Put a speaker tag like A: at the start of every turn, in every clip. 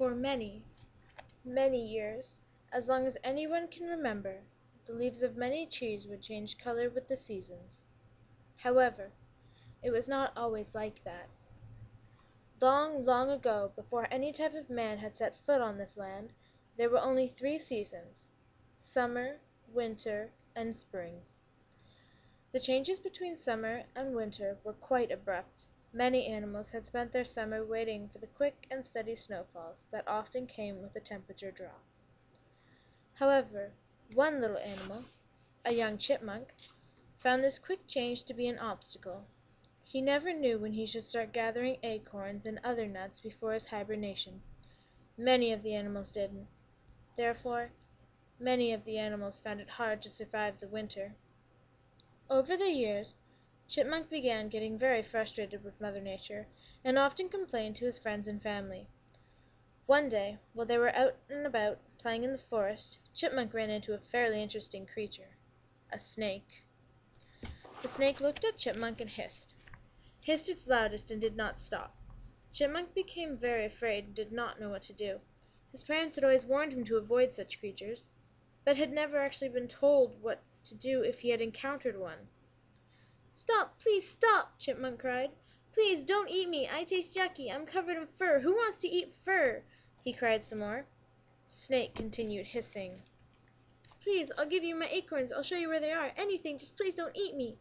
A: For many, many years, as long as anyone can remember, the leaves of many trees would change color with the seasons. However, it was not always like that. Long, long ago, before any type of man had set foot on this land, there were only 3 seasons: summer, winter, and spring. The changes between summer and winter were quite abrupt. Many animals had spent their summer waiting for the quick and steady snowfalls that often came with a temperature drop. However, one little animal, a young chipmunk, found this quick change to be an obstacle. He never knew when he should start gathering acorns and other nuts before his hibernation. Many of the animals didn't. Therefore, many of the animals found it hard to survive the winter. Over the years, Chipmunk began getting very frustrated with Mother Nature, and often complained to his friends and family. One day, while they were out and about playing in the forest, Chipmunk ran into a fairly interesting creature, a snake. The snake looked at Chipmunk and hissed its loudest and did not stop. Chipmunk became very afraid and did not know what to do. His parents had always warned him to avoid such creatures, but had never actually been told what to do if he had encountered one. "Stop! Please stop!" Chipmunk cried. "Please don't eat me! I taste yucky! I'm covered in fur! Who wants to eat fur?" he cried some more. Snake continued hissing. "Please, I'll give you my acorns. I'll show you where they are. Anything, just please don't eat me."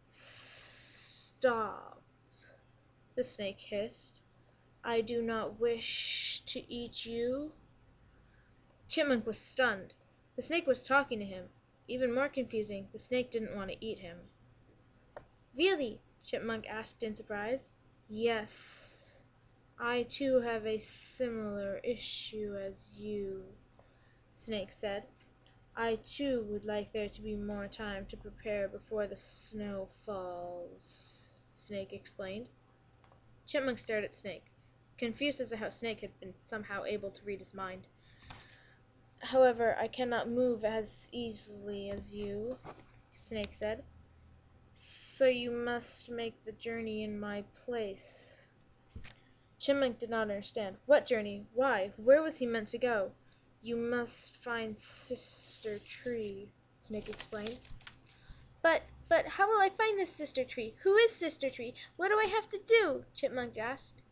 A: "Stop," the snake hissed. "I do not wish to eat you." Chipmunk was stunned. The snake was talking to him. Even more confusing, the snake didn't want to eat him. "Really?" Chipmunk asked in surprise. "Yes. I too have a similar issue as you," Snake said. "I too would like there to be more time to prepare before the snow falls," Snake explained. Chipmunk stared at Snake, confused as to how Snake had been somehow able to read his mind. "However, I cannot move as easily as you," Snake said. "So you must make the journey in my place." Chipmunk did not understand. What journey? Why? Where was he meant to go? "You must find Sister Tree," Snake explained. But how will I find this Sister Tree? Who is Sister Tree? What do I have to do?" Chipmunk asked.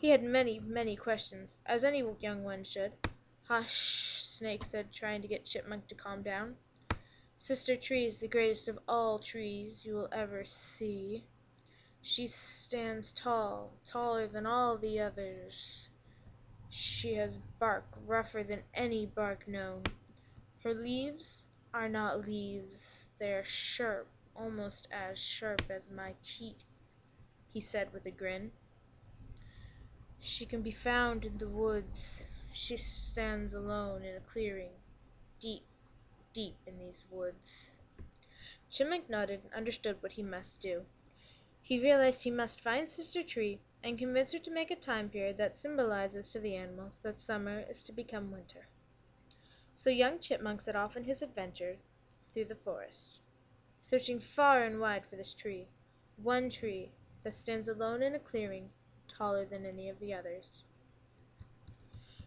A: He had many, many questions, as any young one should. "Hush," Snake said, trying to get Chipmunk to calm down. "Sister Tree is the greatest of all trees you will ever see. She stands tall, taller than all the others. She has bark rougher than any bark known. Her leaves are not leaves. They are sharp, almost as sharp as my teeth," he said with a grin. "She can be found in the woods. She stands alone in a clearing, deep, deep in these woods." Chipmunk nodded and understood what he must do. He realized he must find Sister Tree and convince her to make a time period that symbolizes to the animals that summer is to become winter. So young Chipmunk set off on his adventure through the forest, searching far and wide for this tree, one tree that stands alone in a clearing, taller than any of the others.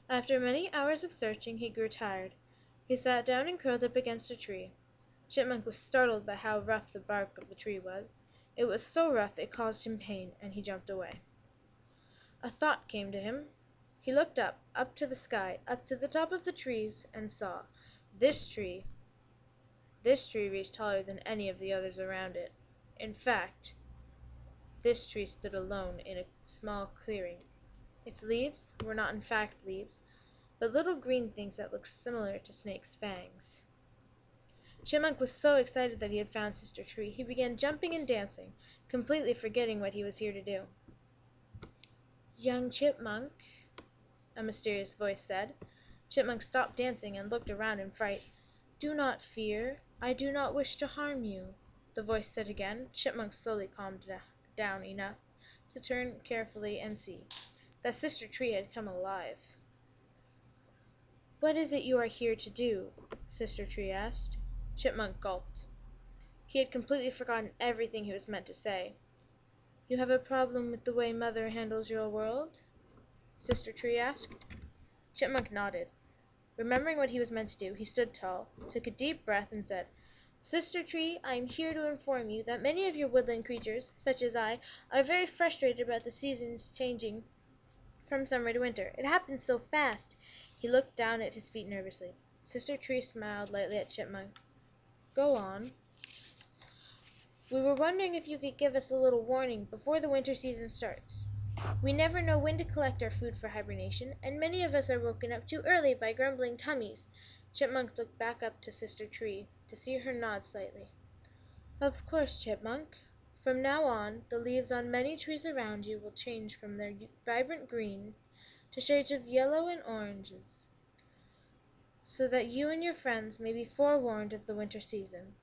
A: After many hours of searching, he grew tired. He sat down and curled up against a tree. Chipmunk was startled by how rough the bark of the tree was. It was so rough it caused him pain, and he jumped away. A thought came to him. He looked up to the sky, up to the top of the trees, and saw this tree. This tree reached taller than any of the others around it. In fact, this tree stood alone in a small clearing. Its leaves were not in fact leaves, but little green things that looked similar to Snake's fangs. Chipmunk was so excited that he had found Sister Tree, he began jumping and dancing, completely forgetting what he was here to do. "Young Chipmunk," a mysterious voice said. Chipmunk stopped dancing and looked around in fright. "Do not fear. I do not wish to harm you," the voice said again. Chipmunk slowly calmed down enough to turn carefully and see that Sister Tree had come alive. "What is it you are here to do?" Sister Tree asked. Chipmunk gulped. He had completely forgotten everything he was meant to say. "You have a problem with the way Mother handles your world?" Sister Tree asked. Chipmunk nodded. Remembering what he was meant to do, he stood tall, took a deep breath, and said, Sister Tree, I am here to inform you that many of your woodland creatures, such as I, are very frustrated about the seasons changing from summer to winter. It happens so fast. He looked down at his feet nervously. Sister Tree smiled lightly at Chipmunk. Go on. We were wondering if you could give us a little warning before the winter season starts. We never know when to collect our food for hibernation, and many of us are woken up too early by grumbling tummies. Chipmunk looked back up to Sister Tree to see her nod slightly. Of course, Chipmunk. From now on, the leaves on many trees around you will change from their vibrant green to shades of yellow and oranges, so that you and your friends may be forewarned of the winter season.